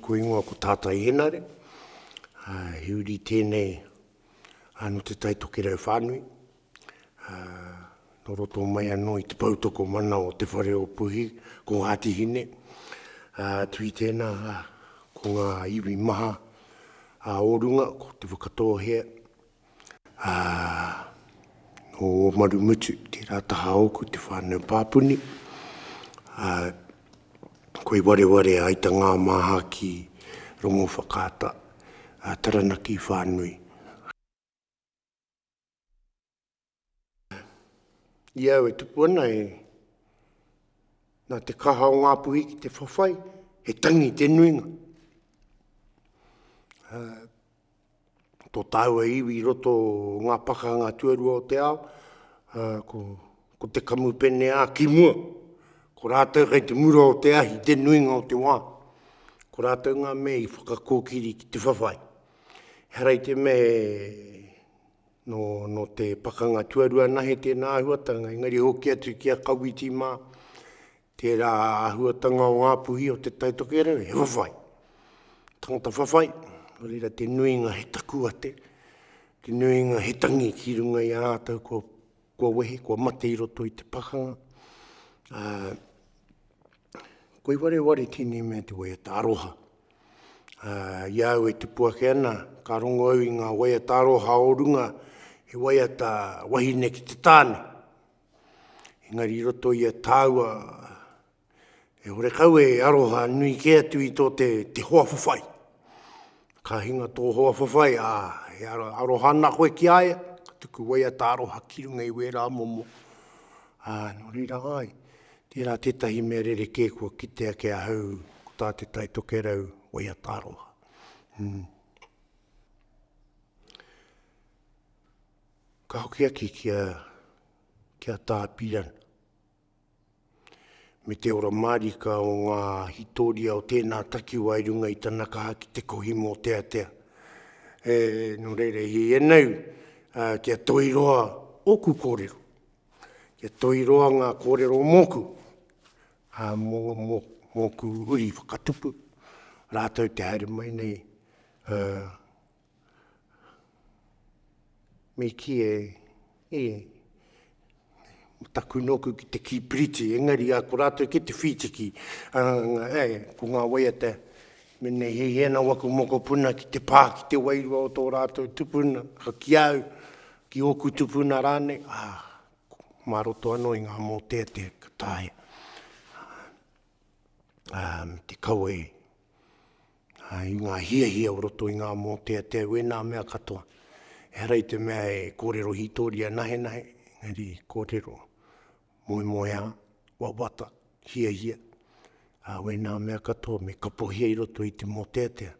ko ingoa ko Tatai Henare. Hiuri tēnei anu te tai Tokerau whānui. No roto mai anō i te pautoko mana o te whare o puhi ko Ngāti Hine. Tui tēnā ko ngā iwi maha orunga ko te Whakatohea. O marumutu te rātaha oku te whānau pāpuni. Koe ware Aitanga-A-Mahaki, Rongowhakaata, Taranaki-Whanaui. Iau e tupu ana nā te kaha o Ngāpuhi ki te whawhai, he tangi te nuinga. Tō tāua iwi roto ngā pakanga tuarua o te ao, ko te kamupene a ki mua. Ko rātou kei te mura o te ahi, te nuinga o te wā. Ko rātou ngā mea i whakakōkiri ki te whawhai. Herei te mea no te pakanga tuarua nahe tēnā ahuatanga, engari hoki atu ki a kawiti mā, tērā ahuatanga o Ngāpuhi o te tai Tokerau, he whawhai. Tangata whawhai, o reira te nuinga he taku ate, te nuinga he tangi ki runga i a rātou kua wehe, kua mate i roto i te pakanga. Koe ware tēnei mea te waiata aroha. Iau e tupu ake ana, ka rongo au i ngā waiata aroha o runga, he waiata wahine ki te tāne. Engari roto i a tāua, e hore kau e aroha nui ke atu i tō te hoa whawhai. Ka hinga tō hoa whawhai, he aroha ana koe ki aia, ka tuku waiata aroha ki runga i wera momo. No reira ai. Tērā tētahi mea rere kē kua kitea ke ahau ko tā te tai Tokerau waiata aroha. Ka hoki aki kia tā pirana. Me te ora marika o ngā hitoria o tēnā taki wai runga i Taranaki-Whanaui te kohimo o Moteatea. No reira hi enau, kia toiroa oku kōrero. Kia toiroa ngā kōrero moku. Moku uri whakatupu. Rātou te haere mai nei. Me ki taku noku ki te kipriti, engari ko rātou ki te whitiki. Ko ngā waiata, mene he hena waku moko puna ki te pā, ki te wairua o tō rātou tupuna, ka ki au, ki oku tupuna rāne. Mā roto anō i ngā Moteatea ka tāia. Te kaua i ngā hia o roto i ngā Moteatea, wēnā mea katoa. Herei te mea e kōrero hitoria nahe, ngari kōrero moe a, wawata, hia. Wēnā mea katoa, me kapohia i roto i te Moteatea.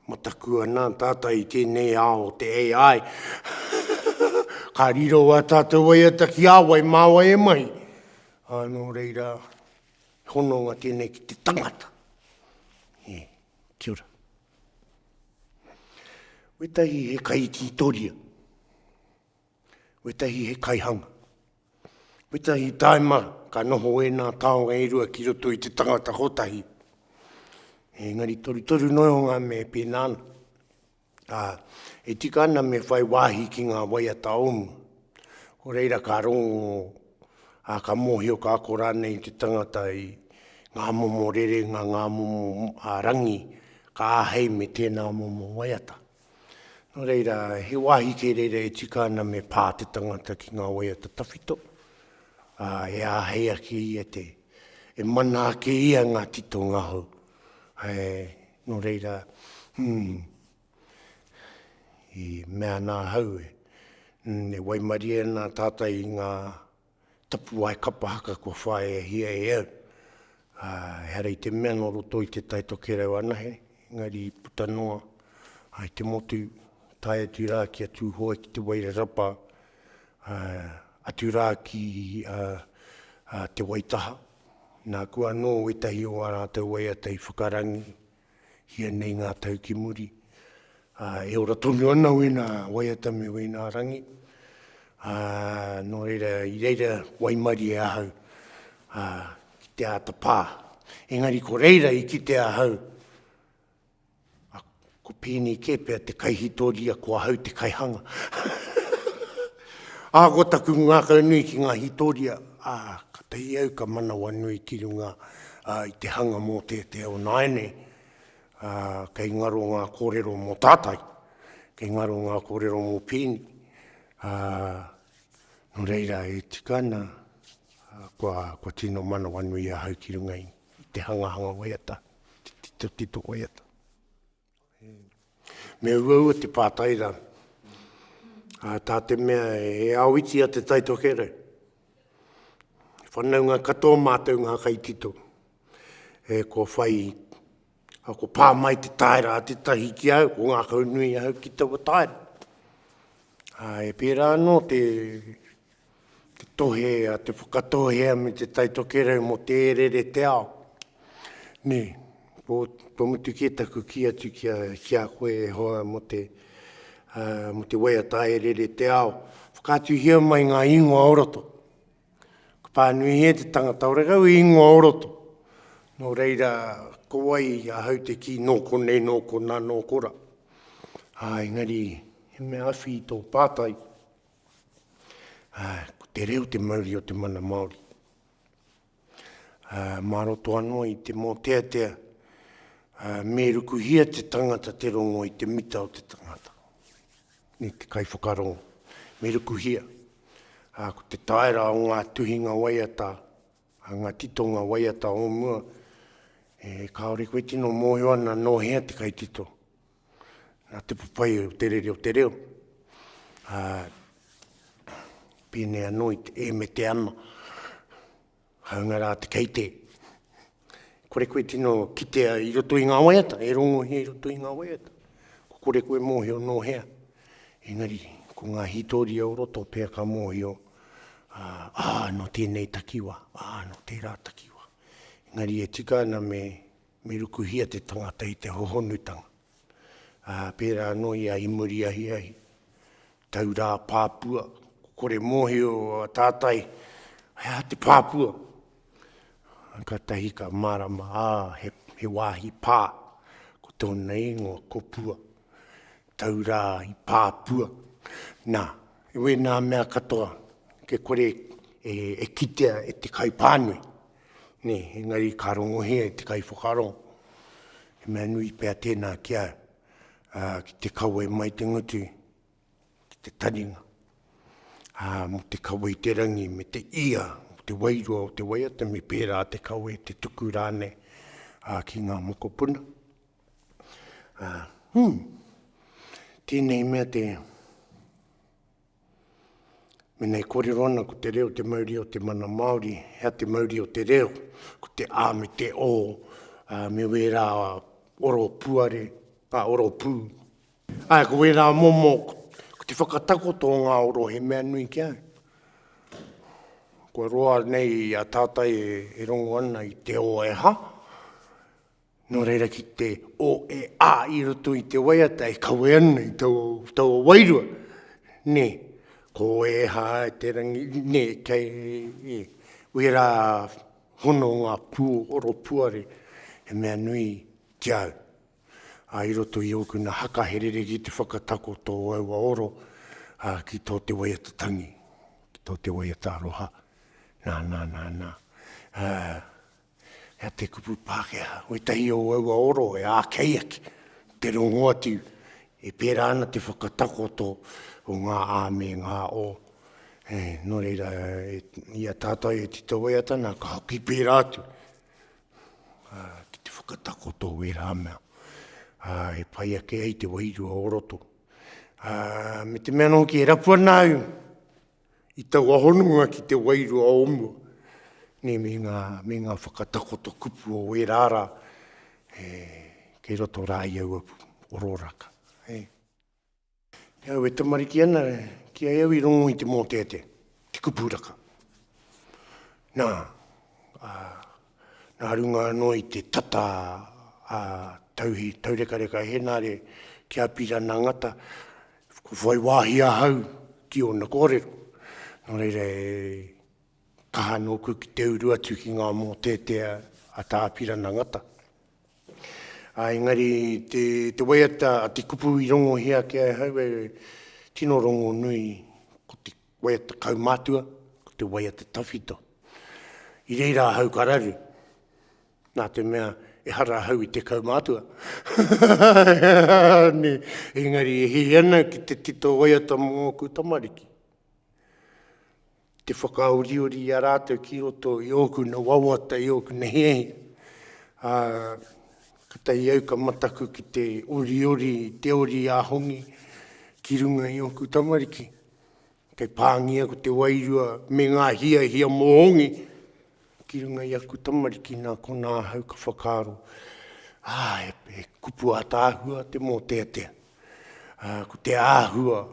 Mataku ana tātai tēnei ao te AI. Ka riro wa tātou waiata ki āwai māwai e mai. No reira, hononga tēnei ki te tangata. Kia ora. Wetahi he kaiti toria. Wetahi he kaihanga. Wetahi taimara, ka noho e nā taonga e rua ki roto i te tangata hotahi. Engari toru noho ngā me pēnāna. E tika ana me whai wāhi ki ngā waiata omu. Ko reira ka rongo ka mōhio ka ako rānei te tangata i ngā momo rere, ngā momo rangi, ka āhei me tēnā momo waiata. No reira, he wāhi ke reira e tika ana me pā te tangata ki ngā waiata tawhito. E āhei ake ia e mana ake ia ngā tito ngahau. No reira, i mea nā hau ne waimaria nā tātai i ngā tapu ai kapahaka kua whae hia e au. Herei te mea no roto i te tai Tokerau anahe, ngari puta noa, ai te motu tai atu rā ki atu hoa ki te waira rapa, atu rā ki te waitaha. Nā kua no wetahi o rātou waiata i whakarangi, hia nei ngā tau ki muri. E ora tonu ana wena waiata me wena rangi. No reira, i reira waimari e ahau, ki te ata pā. Engari ko reira I ki te ahau. Ko pēni kepea te kaihitoria ko ahau te kaihanga. Ko taku ngā kaunui ki ngā hitoria. Ka tei au ka manawa nui ki runga I te hanga Moteatea o Hine. Kei ngaro ngā kōrero mō tātai. Kei ngaro ngā kōrero mō pēni. No reira e tikana. Kua tino manawa nui ahau ki runga I te hanga waiata. Tito waiata. Me ua te pātaira. Tā te mea e awiti a te tai Tokerau. Whanau ngā katoa mātou ngā kaitito. Ko whai, ko pā mai te taira a te tahi ki au, ko ngā kaunui au ki taua taira. E pērā anō te tohe a te Whakatohea me te tai Tokerau mo te erere te ao. Ne, po mutu ki taku ki atu kia koe e hoa mo te waiata erere te ao. Whakatuhia mai ngā ingoa oroto. Ka pānui he te tangata oragau ingoa oroto. No reira, ko wai a hau te ki nōko nei, nōko nā, nōko ra. Engari, he mea awhi I tō pātai. Ko te reo te mauri o te mana Māori. Maroto anō I te Moteatea. Me rukuhia te tangata te rongo I te mita o te tangata. Ni te kai whakarongo. Me rukuhia. Ko te taira o ngā tuhinga waiata, ngā titonga waiata o mua, kaore koe tino mōhio ana no hea te kai tito. Nā te papai o te reo. Pēnei anō I te e me te ana. Haunga te keite. Kore koe tino kitea I roto I ngā waiata, e rongo he I roto I ngā waiata. Kore koe mōhio no hea. Engari, ko ngā hitoria o roto pēr ka mōhio. No tēnei takiwa, no tērā takiwa. Engari e tika ana me rukuhia te tangata I te hohonutanga. Pērā no I a imuri ahi. Tau rā pāpua, kore mōhio a tātai, hea te pāpua. Ka tahi ka marama, he wāhi pā, ko tōna ingoa kopua. Tau rā I pāpua. Nā, e nā mea katoa, ke kore e kitea e te kai pānui. Ne, engari ka rongohea e te kai whakarongo. E mea nui pēr tēnā ki au, ki te kaua e mai te ngutu, ki te taringa. Mo te kaua I te rangi, me te ia, mo te wairua o te waiata, me pērā te kaua e te tuku rāne ki ngā mokopuna. Tēnei mea menei kōrero ana ko te reo te mauri o te mana Māori, hea te mauri o te reo, ko te ā me te o, me wera oro puare, oro pū. Ko wera momo, ko te whakatakoto o ngā oro, he mea nui ki au. Ko roa nei a tātai e rongo ana I te o e ha. No reira ki te o e a I roto I te waiata e kawe ana I tau wairua. Ne, ko e ha e te rangi, ne, kei wera hono ngā pū, oro puare, he mea nui ki au. I roto I oku na hakaherere ki te whakatakoto o aua oro, ki tō te waiata tangi, ki tō te waiata aroha. Nā. Hea te kupu Pākehā, o tahi o aua oro e ākei aki, te rongo atu, e pērā ana te whakatakoto o ngā āme, ngā o. No reira, I a tātai e tito waiata nā, ka hoki pērā atu, ki te whakatakoto o e rāmea. E pai ake ai te wairua o roto. Me te mea no ki e rapua nāu, I tau ahonunga ki te wairua o omua. Ne me ngā whakatakoto kupu o e rāra, kei roto rā I au ororaka. Iau e tamariki ana, ki ai au I rongo I te Moteatea, te kupuraka. Nā runga anō I te tata taureka Henare ki a pira nā ngata, ko whai wāhi ahau ki o Ngapuhi. No reira kaha nōku ki te uru atu ki ngā Moteatea, a tāpirana ngata. Engari, te waiata a te kupu i Rongohia ki ai hau e tino rongo nui ko te waiata kaumātua, ko te waiata tawhito. I reira hau kararu, nā te mea e hara hau i te kaumātua. Engari, e hi ana ki te tito waiata mō ku tamariki. Te whakauriuri i a rātou ki roto i oku na wawata, i oku na hehe. Ka tai au ka mataku ki te ori, te ori a hongi, ki runga i oku tamariki. Kei pāngia ko te wairua me ngā hia mohongi, ki runga i aku tamariki nā kona hau ka whakaro. E kupu a tāhua te Moteatea. Ko te āhua,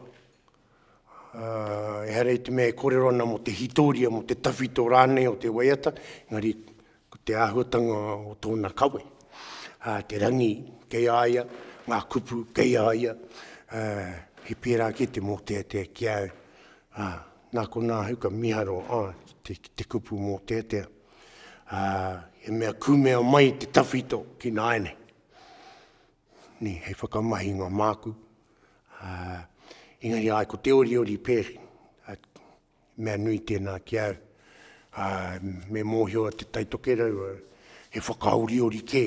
e harei te mea korero ana mo te hitoria, mo te tawhito rānei o te waiata, ngari ko te āhuatanga o tōna kawe. Te rangi kei aia, ngā kupu kei aia, he pērā ki te Moteatea ki au. Nā ko nā huka miharo, te kupu Moteatea. He mea kumea mai te tawhito ki nāene. Ni, hei whakamahi ngā māku. Engari ai ko te ori pēri, mea nui tēnā ki au. Me mōhio te tai Tokerau, he whakauriori ke.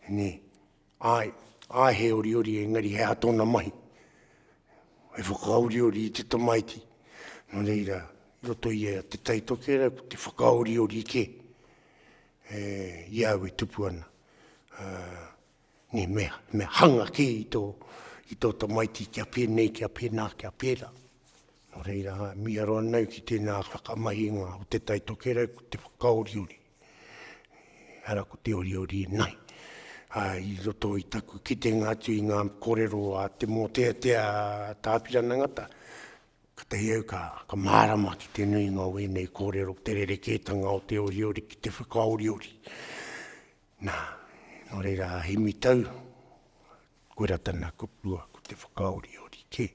Ni, ai he ori engari he atona mahi. He whakauriori i te tamaiti. No reira, i roto i te tai Tokerau, te whakauriori ke. Iau e tupu ana. Ni, mea hanga ke i tō tamaiti kia pēnei, kia pēnā, kia pēra. No reira, mi aroa nau ki tēnā whakamahinga o te tai Tokerau, ko te whakauriori. Hara ko te ori nai. I roto i taku ki te ngātu i ngā korero a te Moteatea tāpirana ngata. Ka tei au ka mārama ki te nui ngā wēnei kōrero, te rerekētanga o te ori ki te whakaoriori. Nā, no reira he mitau, koe rata nā kupua ko te whakaoriori ke.